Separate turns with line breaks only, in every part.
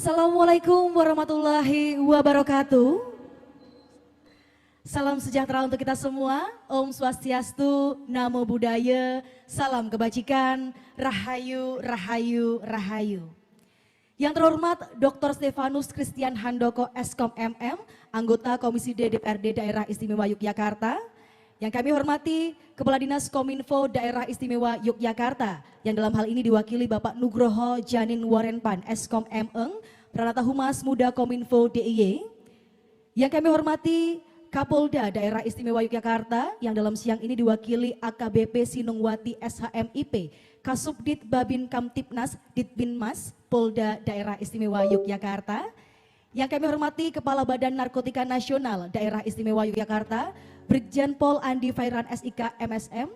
Assalamualaikum warahmatullahi wabarakatuh. Salam sejahtera untuk kita semua. Om Swastiastu, Namo Buddhaya, salam kebajikan, Rahayu, Rahayu, Rahayu. Yang terhormat Dr. Stefanus Christian Handoko Eskom MM, anggota Komisi D DPRD Daerah Istimewa Yogyakarta. Yang kami hormati Kepala Dinas Kominfo Daerah Istimewa Yogyakarta, yang dalam hal ini diwakili Bapak Nugroho Janin Warenpan Eskom MM, Pranata Humas Muda Kominfo DIY. Yang kami hormati Kapolda Daerah Istimewa Yogyakarta, yang dalam siang ini diwakili AKBP Sinungwati SHMIP, Kasubdit Babin Kamtipnas Ditbinmas Polda Daerah Istimewa Yogyakarta. Yang kami hormati Kepala Badan Narkotika Nasional Daerah Istimewa Yogyakarta, Brigjen Pol Andi Fairan SIK MSM.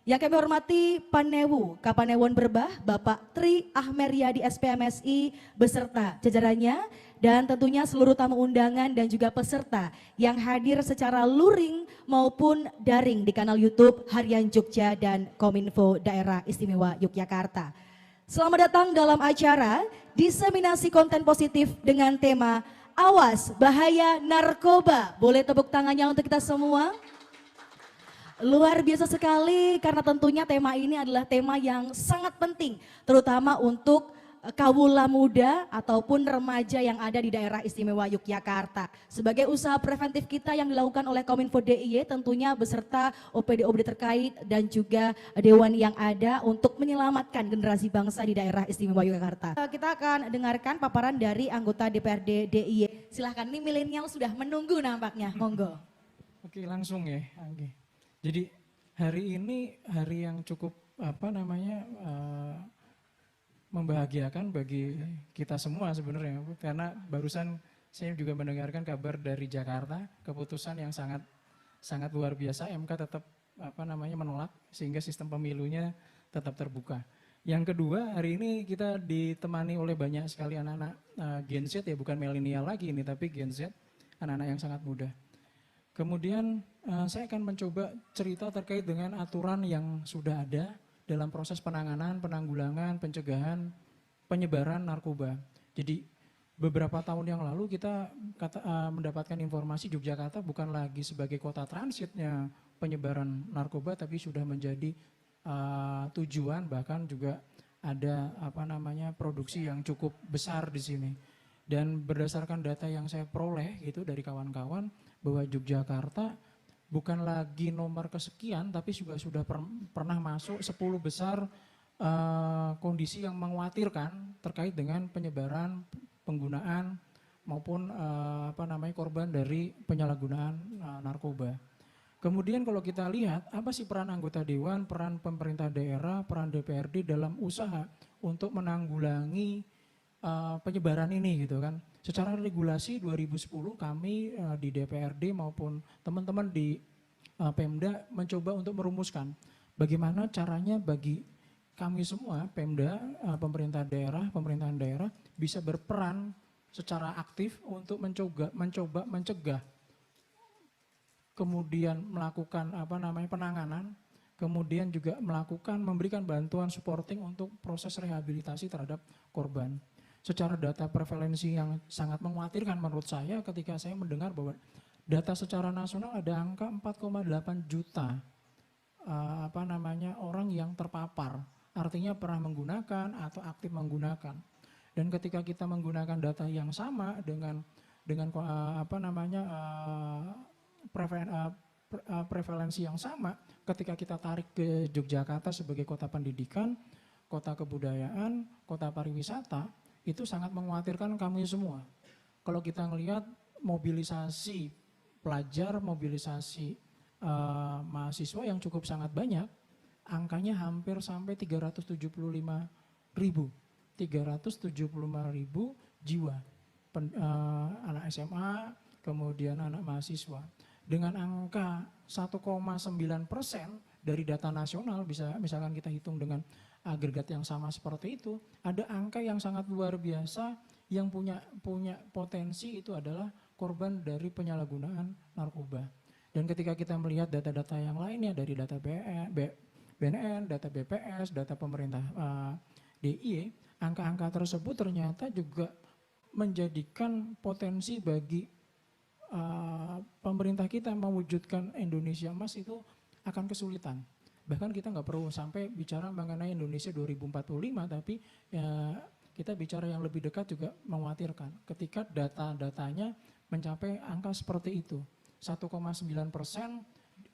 Yang kami hormati Panewu Kapanewon Berbah, Bapak Tri Ahmeryadi SPMSI beserta jajarannya, dan tentunya seluruh tamu undangan dan juga peserta yang hadir secara luring maupun daring di kanal YouTube Harian Jogja dan Kominfo Daerah Istimewa Yogyakarta. Selamat datang dalam acara diseminasi konten positif dengan tema Awas Bahaya Narkoba. Boleh tepuk tangannya untuk kita semua? Luar biasa sekali, karena tentunya tema ini adalah tema yang sangat penting, terutama untuk kawula muda ataupun remaja yang ada di daerah istimewa Yogyakarta. Sebagai usaha preventif kita yang dilakukan oleh Kominfo DIY tentunya beserta OPD-OPD terkait dan juga dewan yang ada untuk menyelamatkan generasi bangsa di daerah istimewa Yogyakarta. Kita akan dengarkan paparan dari anggota DPRD DIY. Silahkan, ini milenial sudah menunggu nampaknya, monggo.
Oke, langsung ya. Oke. Jadi hari ini hari yang cukup membahagiakan bagi kita semua sebenarnya, karena barusan saya juga mendengarkan kabar dari Jakarta, keputusan yang sangat luar biasa, MK tetap menolak sehingga sistem pemilunya tetap terbuka. Yang kedua, hari ini kita ditemani oleh banyak sekali anak-anak Gen Z, ya bukan milenial lagi ini, tapi Gen Z, anak-anak yang sangat muda. Kemudian saya akan mencoba cerita terkait dengan aturan yang sudah ada dalam proses penanganan, penanggulangan, pencegahan, penyebaran narkoba. Jadi beberapa tahun yang lalu kita mendapatkan informasi Yogyakarta bukan lagi sebagai kota transitnya penyebaran narkoba, tapi sudah menjadi tujuan, bahkan juga ada produksi yang cukup besar di sini. Dan berdasarkan data yang saya peroleh gitu dari kawan-kawan, bahwa Yogyakarta bukan lagi nomor kesekian, tapi juga sudah pernah masuk 10 besar kondisi yang mengkhawatirkan terkait dengan penyebaran, penggunaan maupun korban dari penyalahgunaan narkoba. Kemudian kalau kita lihat apa sih peran anggota dewan, peran pemerintah daerah, peran DPRD dalam usaha untuk menanggulangi penyebaran ini gitu kan. Secara regulasi 2010 kami di DPRD maupun teman-teman di Pemda mencoba untuk merumuskan bagaimana caranya bagi kami semua Pemda, pemerintahan daerah bisa berperan secara aktif untuk mencoba mencegah, kemudian melakukan penanganan, kemudian juga memberikan bantuan supporting untuk proses rehabilitasi terhadap korban. Secara data prevalensi yang sangat mengkhawatirkan menurut saya ketika saya mendengar bahwa data secara nasional ada angka 4,8 juta orang yang terpapar, artinya pernah menggunakan atau aktif menggunakan. Dan ketika kita menggunakan data yang sama dengan prevalensi yang sama, ketika kita tarik ke Yogyakarta sebagai kota pendidikan, kota kebudayaan, kota pariwisata, itu sangat mengkhawatirkan kami semua. Kalau kita melihat mobilisasi pelajar, mobilisasi mahasiswa yang cukup sangat banyak, angkanya hampir sampai 375.000 jiwa anak SMA, kemudian anak mahasiswa. Dengan angka 1,9% dari data nasional, misalkan kita hitung dengan agregat yang sama seperti itu, ada angka yang sangat luar biasa yang punya potensi, itu adalah korban dari penyalahgunaan narkoba. Dan ketika kita melihat data-data yang lainnya dari data BNN, data BPS, data pemerintah DIY, angka-angka tersebut ternyata juga menjadikan potensi bagi pemerintah kita mewujudkan Indonesia Emas itu akan kesulitan. Bahkan kita nggak perlu sampai bicara mengenai Indonesia 2045, tapi ya, kita bicara yang lebih dekat juga mengkhawatirkan ketika data-datanya mencapai angka seperti itu. 1,9%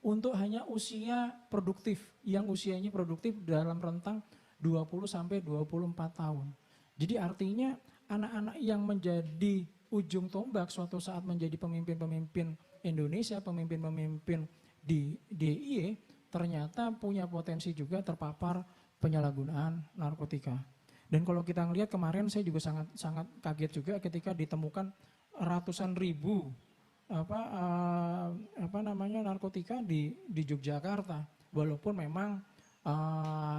untuk hanya usia produktif, yang usianya produktif dalam rentang 20 sampai 24 tahun. Jadi artinya anak-anak yang menjadi ujung tombak suatu saat menjadi pemimpin-pemimpin Indonesia, pemimpin-pemimpin di DIY, ternyata punya potensi juga terpapar penyalahgunaan narkotika. Dan kalau kita ngelihat kemarin, saya juga sangat kaget juga ketika ditemukan ratusan ribu narkotika di Yogyakarta. Walaupun memang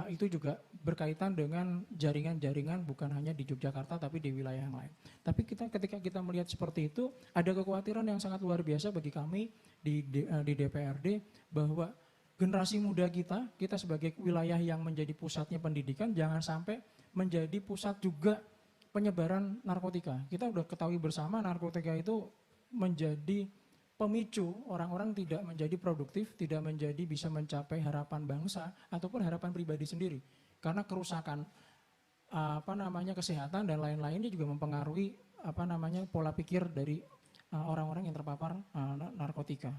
itu juga berkaitan dengan jaringan-jaringan bukan hanya di Yogyakarta tapi di wilayah yang lain. Tapi ketika kita melihat seperti itu, ada kekhawatiran yang sangat luar biasa bagi kami di DPRD bahwa generasi muda kita sebagai wilayah yang menjadi pusatnya pendidikan, jangan sampai menjadi pusat juga penyebaran narkotika. Kita udah ketahui bersama narkotika itu menjadi pemicu orang-orang tidak menjadi produktif, tidak menjadi bisa mencapai harapan bangsa ataupun harapan pribadi sendiri. Karena kerusakan kesehatan dan lain-lainnya juga mempengaruhi pola pikir dari orang-orang yang terpapar narkotika.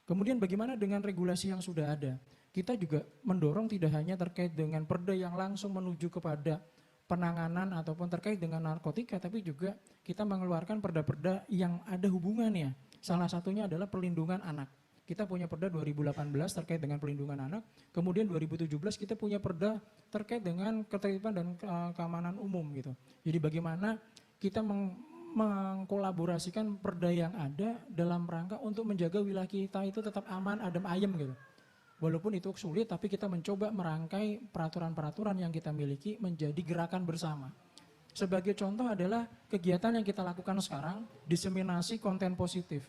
Kemudian bagaimana dengan regulasi yang sudah ada? Kita juga mendorong tidak hanya terkait dengan perda yang langsung menuju kepada penanganan ataupun terkait dengan narkotika, tapi juga kita mengeluarkan perda-perda yang ada hubungannya. Salah satunya adalah perlindungan anak. Kita punya perda 2018 terkait dengan perlindungan anak, kemudian 2017 kita punya perda terkait dengan ketertiban dan keamanan umum gitu. Jadi bagaimana kita mengkolaborasikan perda yang ada dalam rangka untuk menjaga wilayah kita itu tetap aman, adem ayem gitu. Walaupun itu sulit, tapi kita mencoba merangkai peraturan-peraturan yang kita miliki menjadi gerakan bersama. Sebagai contoh adalah kegiatan yang kita lakukan sekarang, diseminasi konten positif.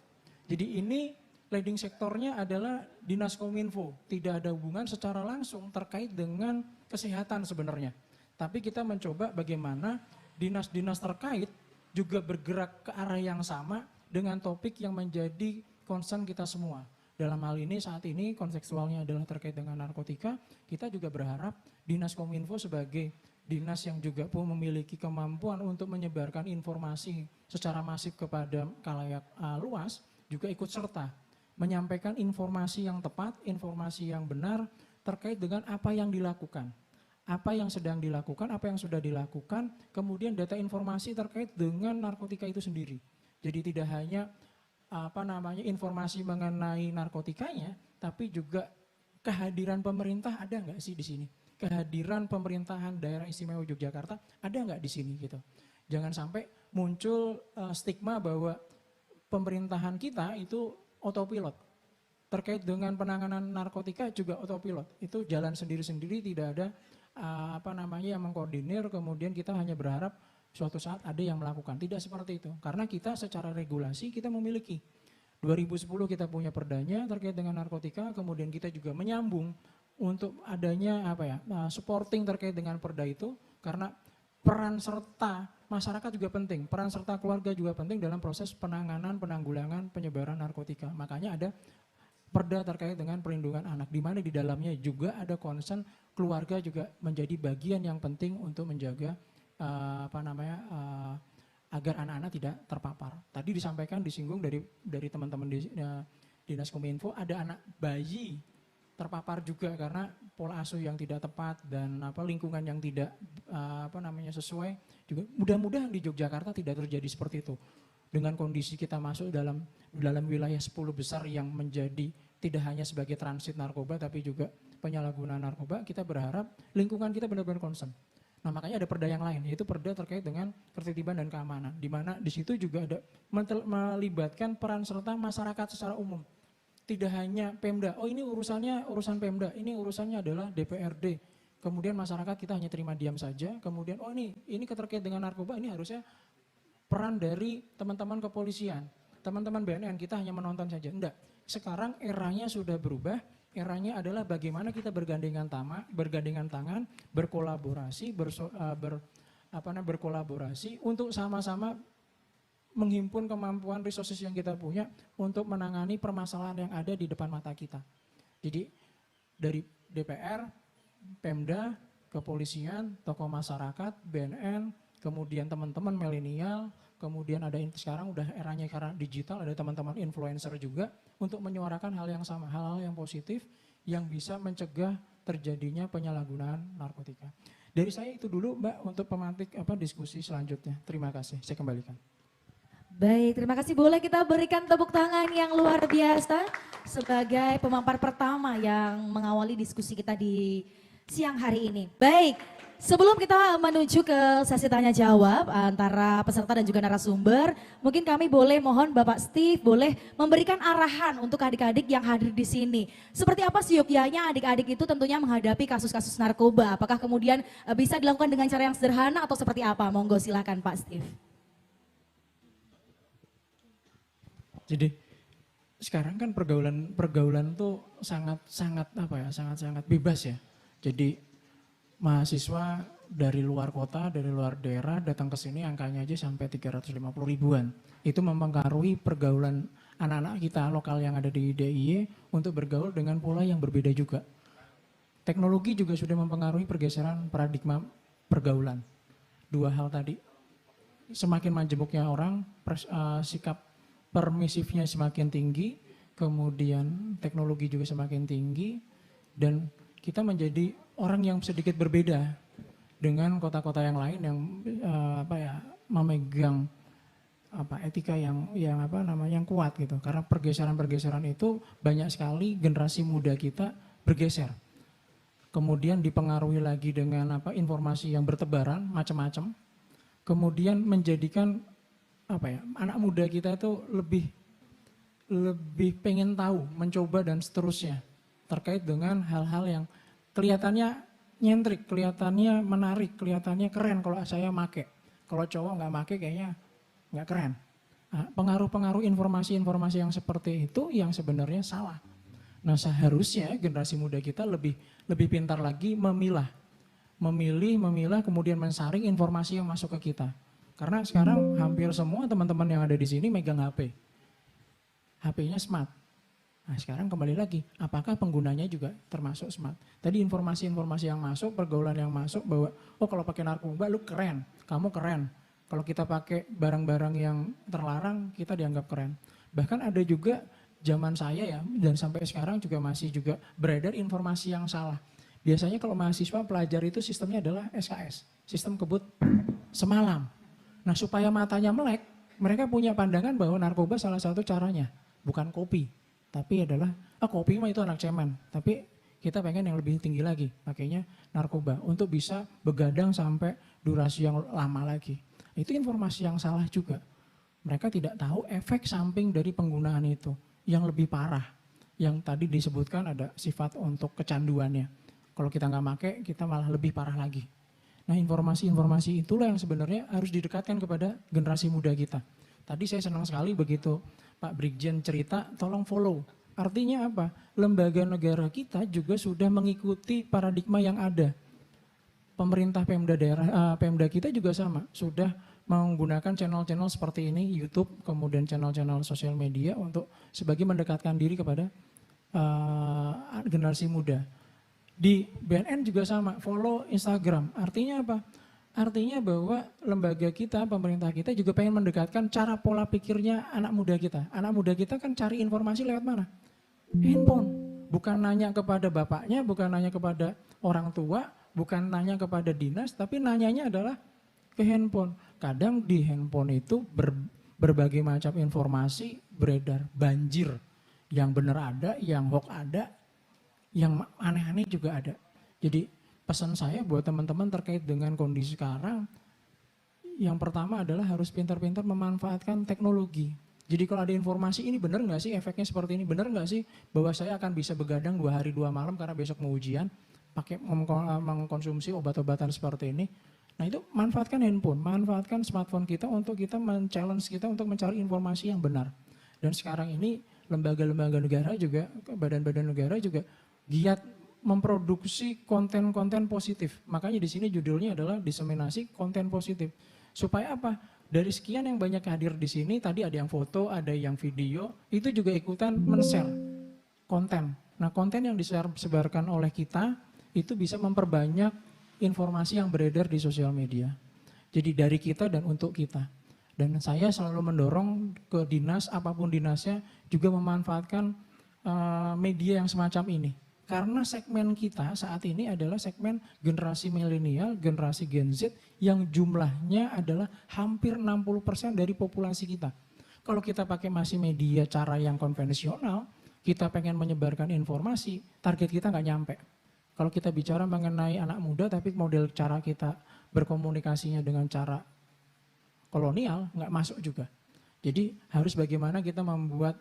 Jadi ini leading sektornya adalah Dinas Kominfo, tidak ada hubungan secara langsung terkait dengan kesehatan sebenarnya. Tapi kita mencoba bagaimana dinas-dinas terkait juga bergerak ke arah yang sama dengan topik yang menjadi concern kita semua. Dalam hal ini saat ini kontekstualnya adalah terkait dengan narkotika, kita juga berharap Dinas Kominfo sebagai dinas yang juga pun memiliki kemampuan untuk menyebarkan informasi secara masif kepada khalayak luas, juga ikut serta menyampaikan informasi yang tepat, informasi yang benar terkait dengan apa yang dilakukan, apa yang sedang dilakukan, apa yang sudah dilakukan, kemudian data informasi terkait dengan narkotika itu sendiri. Jadi tidak hanya informasi mengenai narkotikanya, tapi juga kehadiran pemerintah ada nggak sih di sini? Kehadiran pemerintahan daerah istimewa Yogyakarta ada nggak di sini gitu? Jangan sampai muncul stigma bahwa pemerintahan kita itu autopilot. Terkait dengan penanganan narkotika juga autopilot. Itu jalan sendiri-sendiri, tidak ada yang mengkoordinir, kemudian kita hanya berharap suatu saat ada yang melakukan. Tidak seperti itu. Karena kita secara regulasi kita memiliki. 2010 kita punya perdanya terkait dengan narkotika, kemudian kita juga menyambung untuk adanya supporting terkait dengan perda itu, karena peran serta masyarakat juga penting, peran serta keluarga juga penting dalam proses penanganan, penanggulangan, penyebaran narkotika. Makanya ada perda terkait dengan perlindungan anak, di mana di dalamnya juga ada concern keluarga juga menjadi bagian yang penting untuk menjaga agar anak-anak tidak terpapar. Tadi disampaikan, disinggung dari teman-teman di Dinas Kominfo, ada anak bayi terpapar juga karena pola asuh yang tidak tepat dan lingkungan yang tidak sesuai. Juga mudah-mudahan di Yogyakarta tidak terjadi seperti itu. Dengan kondisi kita masuk dalam wilayah 10 besar yang menjadi tidak hanya sebagai transit narkoba tapi juga penyalahgunaan narkoba, kita berharap lingkungan kita benar-benar concern. Nah, makanya ada perda yang lain, yaitu perda terkait dengan ketertiban dan keamanan, di mana di situ juga ada melibatkan peran serta masyarakat secara umum. Tidak hanya Pemda, ini urusan Pemda, ini urusannya adalah DPRD. Kemudian masyarakat kita hanya terima diam saja, kemudian ini terkait dengan narkoba, ini harusnya peran dari teman-teman kepolisian, teman-teman BNN, kita hanya menonton saja. Enggak, sekarang eranya sudah berubah, eranya adalah bagaimana kita bergandengan tangan, berkolaborasi, berkolaborasi untuk sama-sama menghimpun kemampuan resources yang kita punya untuk menangani permasalahan yang ada di depan mata kita. Jadi dari DPR, Pemda, kepolisian, tokoh masyarakat, BNN, kemudian teman-teman milenial, kemudian ada sekarang udah eranya karena digital, ada teman-teman influencer juga untuk menyuarakan hal yang sama, hal-hal yang positif yang bisa mencegah terjadinya penyalahgunaan narkotika. Dari saya itu dulu Mbak untuk pemantik diskusi selanjutnya. Terima kasih, saya kembalikan.
Baik, terima kasih. Boleh kita berikan tepuk tangan yang luar biasa sebagai pemampar pertama yang mengawali diskusi kita di siang hari ini. Baik, sebelum kita menuju ke sesi tanya jawab antara peserta dan juga narasumber, mungkin kami boleh mohon Bapak Steve boleh memberikan arahan untuk adik-adik yang hadir di sini. Seperti apa seyogyanya adik-adik itu tentunya menghadapi kasus-kasus narkoba? Apakah kemudian bisa dilakukan dengan cara yang sederhana atau seperti apa? Monggo silakan Pak Steve.
Jadi sekarang kan pergaulan tuh sangat bebas ya. Jadi mahasiswa dari luar kota, dari luar daerah datang ke sini angkanya aja sampai 350 ribuan. Itu mempengaruhi pergaulan anak-anak kita lokal yang ada di DIY untuk bergaul dengan pola yang berbeda juga. Teknologi juga sudah mempengaruhi pergeseran paradigma pergaulan. Dua hal tadi, semakin majemuknya orang, sikap permisifnya semakin tinggi, kemudian teknologi juga semakin tinggi, dan kita menjadi orang yang sedikit berbeda dengan kota-kota yang lain yang memegang etika yang kuat gitu. Karena pergeseran-pergeseran itu banyak sekali generasi muda kita bergeser. Kemudian dipengaruhi lagi dengan informasi yang bertebaran macam-macam. Kemudian menjadikan anak muda kita itu lebih pengen tahu, mencoba dan seterusnya terkait dengan hal-hal yang kelihatannya nyentrik, kelihatannya menarik, kelihatannya keren kalau saya make. Kalau cowok nggak make kayaknya nggak keren. Nah, pengaruh-pengaruh informasi-informasi yang seperti itu yang sebenarnya salah. Nah, seharusnya generasi muda kita lebih pintar lagi memilah, kemudian mensaring informasi yang masuk ke kita. Karena sekarang hampir semua teman-teman yang ada di sini megang HP. HP-nya smart. Nah sekarang kembali lagi, apakah penggunanya juga termasuk smart? Tadi informasi-informasi yang masuk, pergaulan yang masuk bahwa, oh kalau pakai narkoba lu keren, kamu keren. Kalau kita pakai barang-barang yang terlarang, kita dianggap keren. Bahkan ada juga zaman saya ya, dan sampai sekarang juga masih juga beredar informasi yang salah. Biasanya kalau mahasiswa pelajar itu sistemnya adalah SKS, sistem kebut semalam. Nah supaya matanya melek, mereka punya pandangan bahwa narkoba salah satu caranya, bukan kopi. Tapi adalah, kopi mah itu anak cemen. Tapi kita pengen yang lebih tinggi lagi, pakainya narkoba. Untuk bisa begadang sampai durasi yang lama lagi. Itu informasi yang salah juga. Mereka tidak tahu efek samping dari penggunaan itu. Yang lebih parah, yang tadi disebutkan ada sifat untuk kecanduannya. Kalau kita nggak pakai, kita malah lebih parah lagi. Nah informasi-informasi itulah yang sebenarnya harus didekatkan kepada generasi muda kita. Tadi saya senang sekali begitu Pak Brigjen cerita, tolong follow. Artinya apa? Lembaga negara kita juga sudah mengikuti paradigma yang ada. Pemerintah Pemda kita juga sama, sudah menggunakan channel-channel seperti ini, YouTube, kemudian channel-channel sosial media untuk sebagai mendekatkan diri kepada generasi muda. Di BNN juga sama, follow Instagram. Artinya apa? Artinya bahwa lembaga kita, pemerintah kita juga pengen mendekatkan cara pola pikirnya anak muda kita. Anak muda kita kan cari informasi lewat mana? Handphone. Bukan nanya kepada bapaknya, bukan nanya kepada orang tua, bukan nanya kepada dinas, tapi nanyanya adalah ke handphone. Kadang di handphone itu berbagai macam informasi beredar, banjir. Yang benar ada, yang hoax ada, yang aneh-aneh juga ada. Jadi pesan saya buat teman-teman terkait dengan kondisi sekarang, yang pertama adalah harus pintar-pintar memanfaatkan teknologi. Jadi kalau ada informasi ini benar nggak sih efeknya seperti ini, benar nggak sih bahwa saya akan bisa begadang 2 hari 2 malam karena besok mau ujian, pakai mengkonsumsi obat-obatan seperti ini. Nah itu manfaatkan handphone, manfaatkan smartphone kita untuk kita men-challenge kita untuk mencari informasi yang benar. Dan sekarang ini lembaga-lembaga negara juga, badan-badan negara juga giat memproduksi konten-konten positif. Makanya di sini judulnya adalah diseminasi konten positif. Supaya apa? Dari sekian yang banyak hadir di sini, tadi ada yang foto, ada yang video, itu juga ikutan men-share konten. Nah, konten yang disebarkan oleh kita itu bisa memperbanyak informasi yang beredar di sosial media. Jadi dari kita dan untuk kita. Dan saya selalu mendorong ke dinas, apapun dinasnya, juga memanfaatkan media yang semacam ini. Karena segmen kita saat ini adalah segmen generasi milenial, generasi Gen Z yang jumlahnya adalah hampir 60% dari populasi kita. Kalau kita pakai masih media cara yang konvensional, kita pengen menyebarkan informasi, target kita nggak nyampe. Kalau kita bicara mengenai anak muda, tapi model cara kita berkomunikasinya dengan cara kolonial, nggak masuk juga. Jadi harus bagaimana kita membuat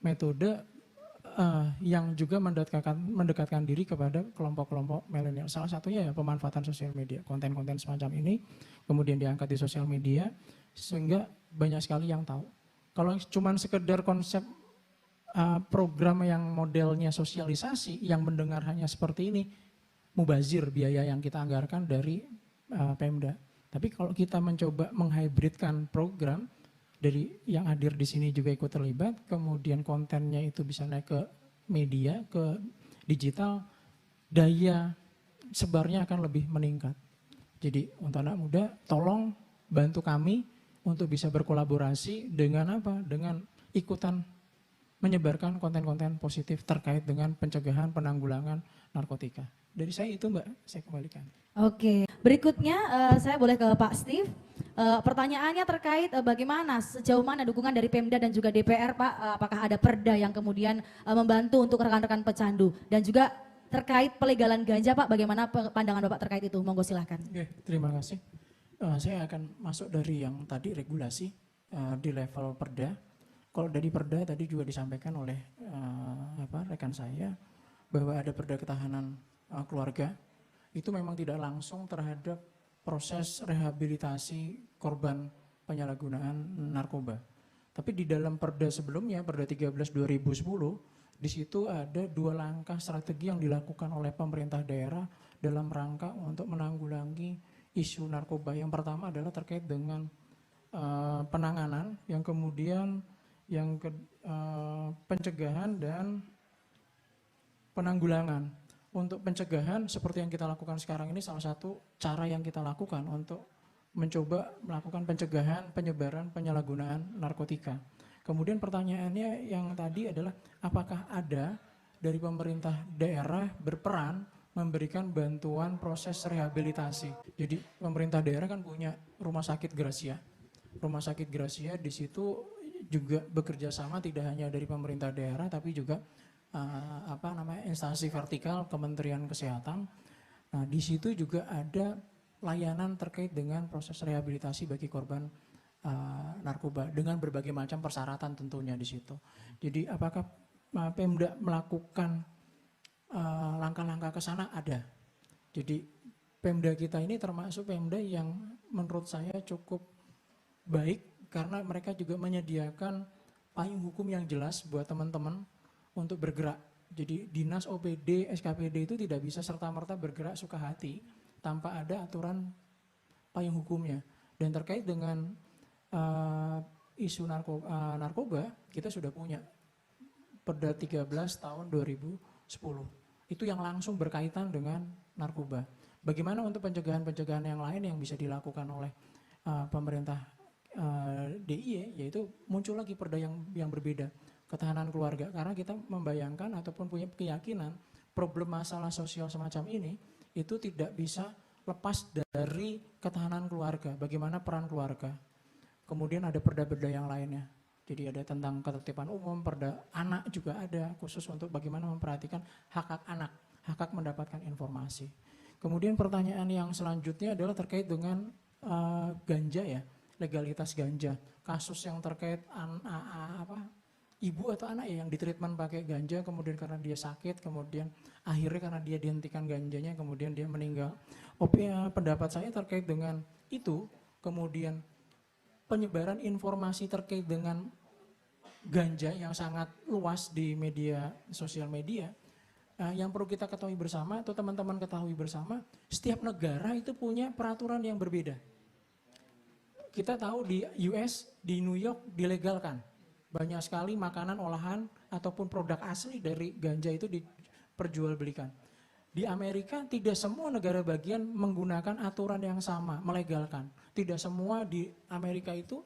metode yang juga mendekatkan diri kepada kelompok-kelompok milenial. Salah satunya ya pemanfaatan sosial media, konten-konten semacam ini, kemudian diangkat di sosial media, sehingga banyak sekali yang tahu. Kalau cuma sekedar konsep program yang modelnya sosialisasi, yang mendengar hanya seperti ini, mubazir biaya yang kita anggarkan dari Pemda. Tapi kalau kita mencoba menghybridkan program, dari yang hadir di sini juga ikut terlibat, kemudian kontennya itu bisa naik ke media, ke digital, daya sebarnya akan lebih meningkat. Jadi untuk anak muda, tolong bantu kami untuk bisa berkolaborasi dengan apa? Dengan ikutan menyebarkan konten-konten positif terkait dengan pencegahan penanggulangan narkotika. Dari saya itu Mbak, saya kembalikan.
Oke, berikutnya saya boleh ke Pak Steve. Pertanyaannya terkait bagaimana, sejauh mana dukungan dari Pemda dan juga DPR Pak, apakah ada perda yang kemudian membantu untuk rekan-rekan pecandu, dan juga terkait pelegalan ganja Pak, bagaimana pandangan Bapak terkait itu, monggo silahkan.
Oke, terima kasih. Saya akan masuk dari yang tadi regulasi di level perda. Kalau dari perda tadi juga disampaikan oleh rekan saya bahwa ada perda ketahanan keluarga, itu memang tidak langsung terhadap proses rehabilitasi korban penyalahgunaan narkoba. Tapi di dalam perda sebelumnya, perda 13 2010, di situ ada 2 langkah strategi yang dilakukan oleh pemerintah daerah dalam rangka untuk menanggulangi isu narkoba. Yang pertama adalah terkait dengan penanganan, yang kemudian pencegahan dan penanggulangan. Untuk pencegahan seperti yang kita lakukan sekarang ini, salah satu cara yang kita lakukan untuk mencoba melakukan pencegahan penyebaran penyalahgunaan narkotika. Kemudian pertanyaannya yang tadi adalah apakah ada dari pemerintah daerah berperan memberikan bantuan proses rehabilitasi. Jadi pemerintah daerah kan punya Rumah Sakit Gracia. Rumah Sakit Gracia di situ juga bekerja sama tidak hanya dari pemerintah daerah tapi juga instansi vertikal Kementerian Kesehatan. Nah, di situ juga ada layanan terkait dengan proses rehabilitasi bagi korban narkoba dengan berbagai macam persyaratan tentunya di situ. Jadi apakah Pemda melakukan langkah-langkah ke sana? Ada. Jadi Pemda kita ini termasuk Pemda yang menurut saya cukup baik karena mereka juga menyediakan payung hukum yang jelas buat teman-teman untuk bergerak. Jadi dinas OPD, SKPD itu tidak bisa serta-merta bergerak suka hati tanpa ada aturan payung hukumnya. Dan terkait dengan isu narkoba, kita sudah punya Perda 13 tahun 2010. Itu yang langsung berkaitan dengan narkoba. Bagaimana untuk pencegahan-pencegahan yang lain yang bisa dilakukan oleh pemerintah DIY, yaitu muncul lagi perda yang berbeda, ketahanan keluarga, karena kita membayangkan ataupun punya keyakinan problem masalah sosial semacam ini itu tidak bisa lepas dari ketahanan keluarga, bagaimana peran keluarga. Kemudian ada perda-perda yang lainnya, jadi ada tentang ketertiban umum, perda anak juga ada khusus untuk bagaimana memperhatikan hak-hak anak, hak-hak mendapatkan informasi. Kemudian pertanyaan yang selanjutnya adalah terkait dengan ganja ya, legalitas ganja, kasus yang terkait ibu atau anak ya yang ditreatment pakai ganja, kemudian karena dia sakit, kemudian akhirnya karena dia dihentikan ganjanya, kemudian dia meninggal. Pendapat saya terkait dengan itu, kemudian penyebaran informasi terkait dengan ganja yang sangat luas di media sosial media, yang perlu kita ketahui bersama atau teman-teman ketahui bersama, setiap negara itu punya peraturan yang berbeda. kita tahu di US, di New York dilegalkan. Banyak sekali makanan olahan ataupun produk asli dari ganja itu diperjualbelikan. Di Amerika tidak semua negara bagian menggunakan aturan yang sama, melegalkan. Tidak semua di Amerika itu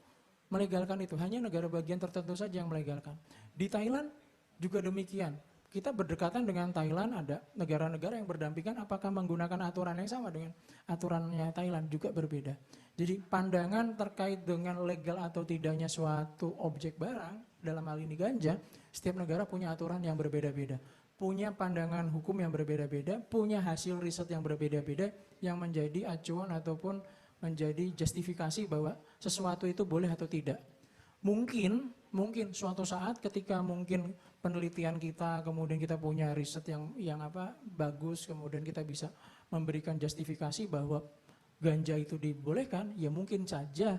melegalkan itu, hanya negara bagian tertentu saja yang melegalkan. Di Thailand juga demikian. Kita berdekatan dengan Thailand, ada negara-negara yang berdampingan, apakah menggunakan aturan yang sama dengan aturannya Thailand, juga berbeda. Jadi pandangan terkait dengan legal atau tidaknya suatu objek barang, dalam hal ini ganja, setiap negara punya aturan yang berbeda-beda. Punya pandangan hukum yang berbeda-beda, punya hasil riset yang berbeda-beda, yang menjadi acuan ataupun menjadi justifikasi bahwa sesuatu itu boleh atau tidak. Mungkin suatu saat ketika mungkin penelitian kita, kemudian kita punya riset yang bagus, kemudian kita bisa memberikan justifikasi bahwa ganja itu dibolehkan, ya mungkin saja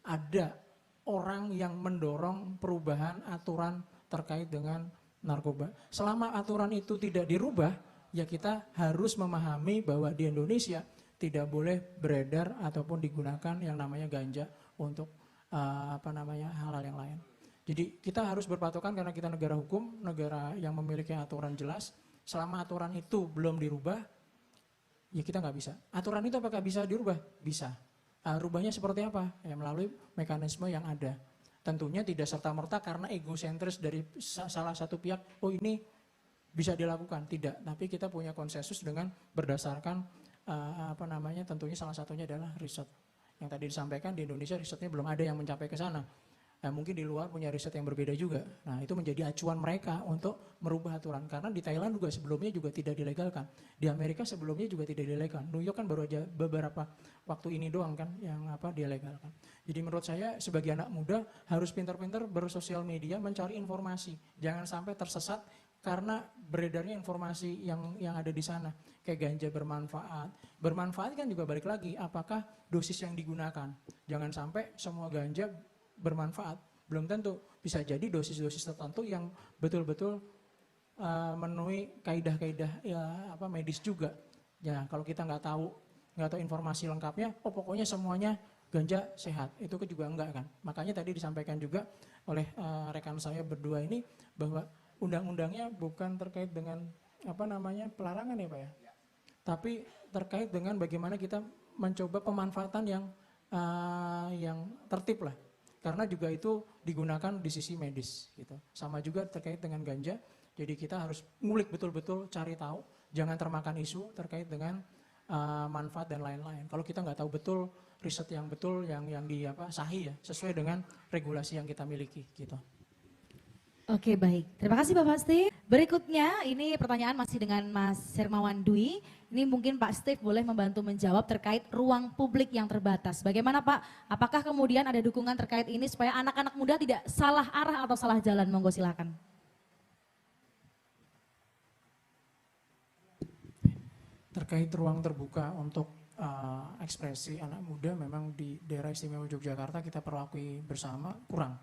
ada orang yang mendorong perubahan aturan terkait dengan narkoba. Selama aturan itu tidak dirubah, ya kita harus memahami bahwa di Indonesia tidak boleh beredar ataupun digunakan yang namanya ganja untuk hal-hal yang lain. Jadi kita harus berpatokan karena kita negara hukum, negara yang memiliki aturan jelas. Selama aturan itu belum dirubah, ya kita nggak bisa. Aturan itu apakah bisa dirubah? Bisa. Rubahnya seperti apa? Ya melalui mekanisme yang ada. Tentunya tidak serta-merta karena egosentris dari salah satu pihak, oh ini bisa dilakukan. Tidak, tapi kita punya konsensus dengan berdasarkan tentunya salah satunya adalah riset. Yang tadi disampaikan di Indonesia risetnya belum ada yang mencapai ke sana. Nah, mungkin di luar punya riset yang berbeda juga. Nah, itu menjadi acuan mereka untuk merubah aturan. Karena di Thailand juga sebelumnya juga tidak dilegalkan. Di Amerika sebelumnya juga tidak dilegalkan. New York kan baru aja beberapa waktu ini doang kan yang dilegalkan. Jadi menurut saya sebagai anak muda harus pintar-pintar bersosial media mencari informasi. Jangan sampai tersesat karena beredarnya informasi yang ada di sana. Kayak ganja bermanfaat. Bermanfaat kan juga balik lagi, apakah dosis yang digunakan. Jangan sampai semua ganja bermanfaat, belum tentu. Bisa jadi dosis-dosis tertentu yang betul-betul memenuhi kaidah-kaidah medis juga. Ya kalau kita nggak tahu informasi lengkapnya, pokoknya semuanya ganja sehat, itu juga enggak kan. Makanya tadi disampaikan juga oleh rekan saya berdua ini bahwa undang-undangnya bukan terkait dengan pelarangan ya Pak ya, tapi terkait dengan bagaimana kita mencoba pemanfaatan yang tertib lah. Karena juga itu digunakan di sisi medis gitu. Sama juga terkait dengan ganja. Jadi kita harus ngulik betul-betul, cari tahu, jangan termakan isu terkait dengan manfaat dan lain-lain. Kalau kita nggak tahu betul riset yang betul yang sahih ya, sesuai dengan regulasi yang kita miliki gitu.
Oke baik, terima kasih Bapak Steve. Berikutnya ini pertanyaan masih dengan Mas Hermawan Dwi. Ini mungkin Pak Steve boleh membantu menjawab terkait ruang publik yang terbatas. Bagaimana Pak, apakah kemudian ada dukungan terkait ini supaya anak-anak muda tidak salah arah atau salah jalan? Monggo silakan.
Terkait ruang terbuka untuk ekspresi anak muda memang di daerah istimewa Yogyakarta kita perlakui bersama kurang.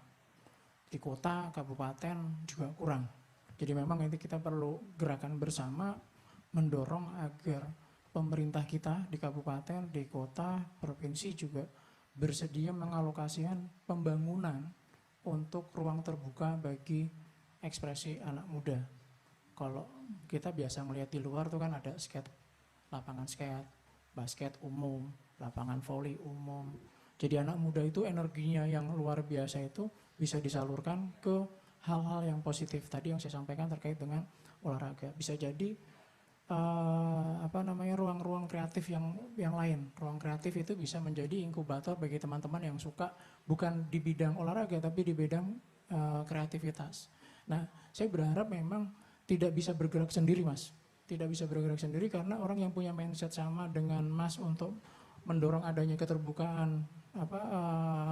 Di kota, kabupaten juga kurang. Jadi memang nanti kita perlu gerakan bersama mendorong agar pemerintah kita di kabupaten, di kota, provinsi juga bersedia mengalokasikan pembangunan untuk ruang terbuka bagi ekspresi anak muda. Kalau kita biasa melihat di luar tuh kan ada lapangan skate, basket umum, lapangan voli umum. Jadi anak muda itu energinya yang luar biasa itu bisa disalurkan ke hal-hal yang positif. Tadi yang saya sampaikan terkait dengan olahraga. Bisa jadi ruang-ruang kreatif yang lain. Ruang kreatif itu bisa menjadi inkubator bagi teman-teman yang suka bukan di bidang olahraga tapi di bidang kreativitas. Nah, saya berharap memang tidak bisa bergerak sendiri, Mas. Tidak bisa bergerak sendiri karena orang yang punya mindset sama dengan Mas untuk mendorong adanya keterbukaan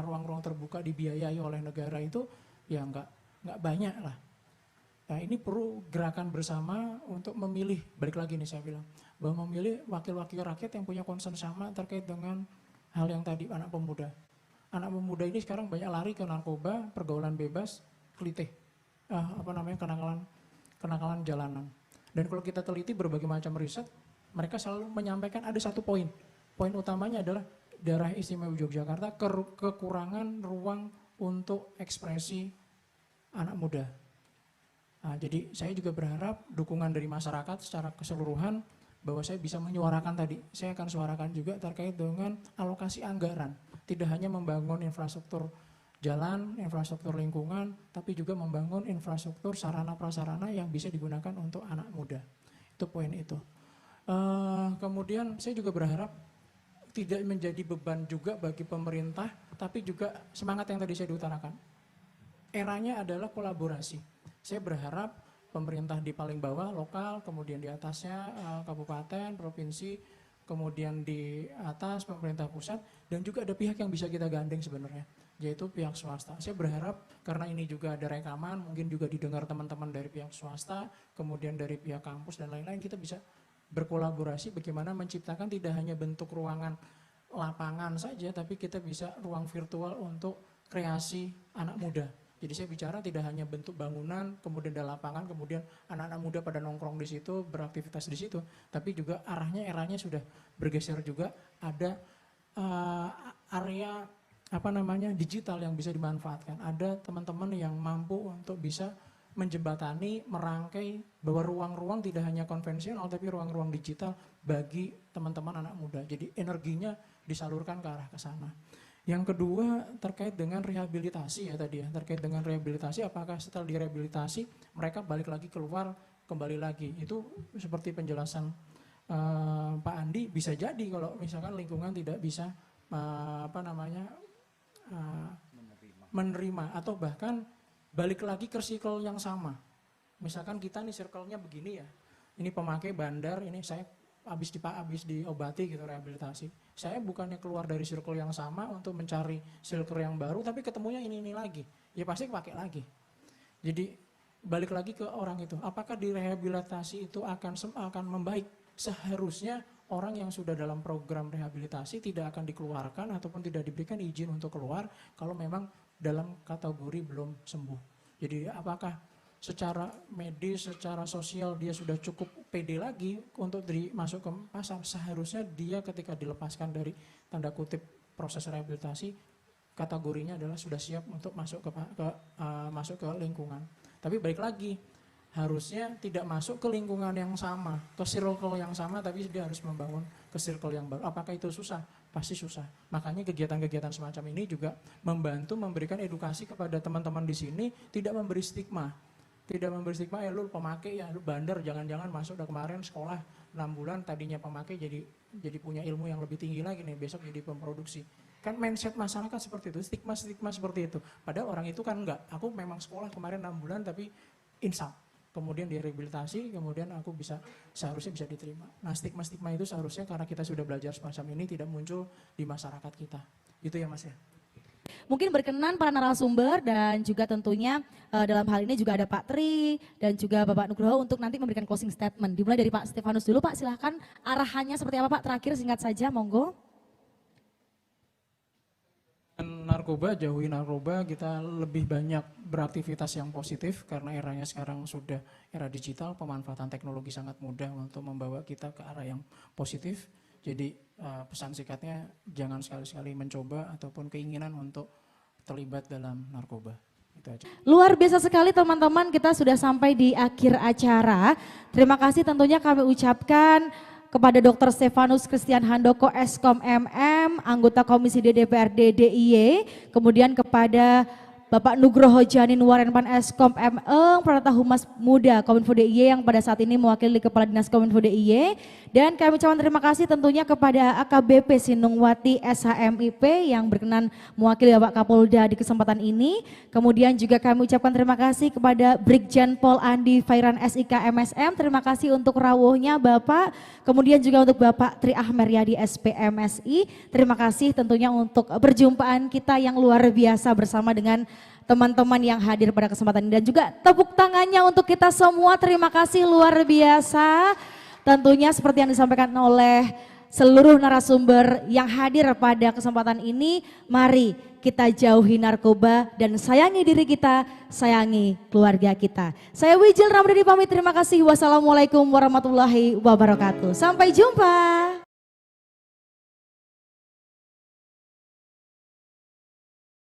ruang-ruang terbuka dibiayai oleh negara itu ya nggak banyak lah. Nah ini perlu gerakan bersama untuk memilih, balik lagi nih saya bilang, bahwa memilih wakil-wakil rakyat yang punya concern sama terkait dengan hal yang tadi anak pemuda. Anak pemuda ini sekarang banyak lari ke narkoba, pergaulan bebas, kelitih, kenakalan jalanan. Dan kalau kita teliti berbagai macam riset, mereka selalu menyampaikan ada satu poin. Poin utamanya adalah daerah istimewa Yogyakarta kekurangan ruang untuk ekspresi anak muda. Nah, jadi saya juga berharap dukungan dari masyarakat secara keseluruhan bahwa saya bisa menyuarakan tadi. Saya akan suarakan juga terkait dengan alokasi anggaran. Tidak hanya membangun infrastruktur jalan, infrastruktur lingkungan, tapi juga membangun infrastruktur sarana-prasarana yang bisa digunakan untuk anak muda. Itu poin itu. Kemudian saya juga berharap tidak menjadi beban juga bagi pemerintah, tapi juga semangat yang tadi saya diutarakan. Eranya adalah kolaborasi. Saya berharap pemerintah di paling bawah, lokal, kemudian di atasnya kabupaten, provinsi, kemudian di atas pemerintah pusat, dan juga ada pihak yang bisa kita gandeng sebenarnya, yaitu pihak swasta. Saya berharap karena ini juga ada rekaman, mungkin juga didengar teman-teman dari pihak swasta, kemudian dari pihak kampus dan lain-lain, kita bisa berkolaborasi bagaimana menciptakan tidak hanya bentuk ruangan lapangan saja, tapi kita bisa ruang virtual untuk kreasi anak muda. Jadi saya bicara tidak hanya bentuk bangunan, kemudian ada lapangan, kemudian anak-anak muda pada nongkrong di situ, beraktivitas di situ, tapi juga eranya sudah bergeser juga, ada area digital yang bisa dimanfaatkan. Ada teman-teman yang mampu untuk bisa menjembatani, merangkai bahwa ruang-ruang tidak hanya konvensional tapi ruang-ruang digital bagi teman-teman anak muda. Jadi energinya disalurkan ke arah ke sana. Yang kedua terkait dengan rehabilitasi ya tadi ya, terkait dengan rehabilitasi apakah setelah direhabilitasi mereka balik lagi keluar kembali lagi. Itu seperti penjelasan Pak Andi, bisa jadi kalau misalkan lingkungan tidak bisa menerima atau bahkan balik lagi ke circle yang sama. Misalkan kita nih circle-nya begini ya, ini pemakai bandar, ini saya habis diobati gitu rehabilitasi. Saya bukannya keluar dari circle yang sama untuk mencari circle yang baru, tapi ketemunya ini lagi, ya pasti pakai lagi. Jadi balik lagi ke orang itu, apakah di rehabilitasi itu akan membaik? Seharusnya orang yang sudah dalam program rehabilitasi tidak akan dikeluarkan ataupun tidak diberikan izin untuk keluar kalau memang dalam kategori belum sembuh. Jadi apakah secara medis, secara sosial dia sudah cukup pede lagi untuk masuk ke pasar? Seharusnya dia ketika dilepaskan dari tanda kutip proses rehabilitasi, kategorinya adalah sudah siap untuk masuk ke lingkungan. Tapi balik lagi, harusnya tidak masuk ke lingkungan yang sama, ke circle yang sama, tapi dia harus membangun ke circle yang baru. Apakah itu susah? Pasti susah. Makanya kegiatan-kegiatan semacam ini juga membantu memberikan edukasi kepada teman-teman di sini, tidak memberi stigma. Tidak memberi stigma, ya lu pemakai, ya lu bandar, jangan-jangan masuk udah kemarin sekolah 6 bulan, tadinya pemakai jadi punya ilmu yang lebih tinggi lagi nih, besok jadi pemproduksi. Kan mindset masyarakat seperti itu, stigma-stigma seperti itu. Padahal orang itu kan enggak, aku memang sekolah kemarin 6 bulan tapi insaf. Kemudian direhabilitasi, kemudian aku seharusnya bisa diterima. Nah stigma-stigma itu seharusnya karena kita sudah belajar semacam ini tidak muncul di masyarakat kita. Itu ya Mas ya.
Mungkin berkenan para narasumber dan juga tentunya dalam hal ini juga ada Pak Tri dan juga Bapak Nugroho untuk nanti memberikan closing statement. Dimulai dari Pak Stefanus dulu Pak, silahkan arahannya seperti apa Pak, terakhir singkat saja, monggo.
Narkoba, jauhi narkoba, kita lebih banyak beraktivitas yang positif karena eranya sekarang sudah era digital, pemanfaatan teknologi sangat mudah untuk membawa kita ke arah yang positif. Jadi pesan singkatnya jangan sekali-sekali mencoba ataupun keinginan untuk terlibat dalam narkoba. Itu aja.
Luar biasa sekali teman-teman, kita sudah sampai di akhir acara. Terima kasih tentunya kami ucapkan kepada Dr. Stefanus Christian Handoko Eskom MM, anggota Komisi DPRD DIY, kemudian kepada Bapak Nugroho Janin Warenpan Eskom MM, Pranata Humas Muda Kominfo DIY yang pada saat ini mewakili Kepala Dinas Kominfo DIY. Dan kami ucapkan terima kasih tentunya kepada AKBP Sinungwati SHMIP yang berkenan mewakili Bapak Kapolda di kesempatan ini. Kemudian juga kami ucapkan terima kasih kepada Brigjen Pol Andi Fairan SIK MSM, terima kasih untuk rawuhnya Bapak. Kemudian juga untuk Bapak Tri Ahmeryadi SPMSI, terima kasih tentunya untuk perjumpaan kita yang luar biasa bersama dengan teman-teman yang hadir pada kesempatan ini. Dan juga tepuk tangannya untuk kita semua, terima kasih luar biasa. Tentunya seperti yang disampaikan oleh seluruh narasumber yang hadir pada kesempatan ini, mari kita jauhi narkoba dan sayangi diri kita, sayangi keluarga kita. Saya Wijil Ramdhani pamit, terima kasih. Wassalamualaikum warahmatullahi wabarakatuh. Sampai jumpa.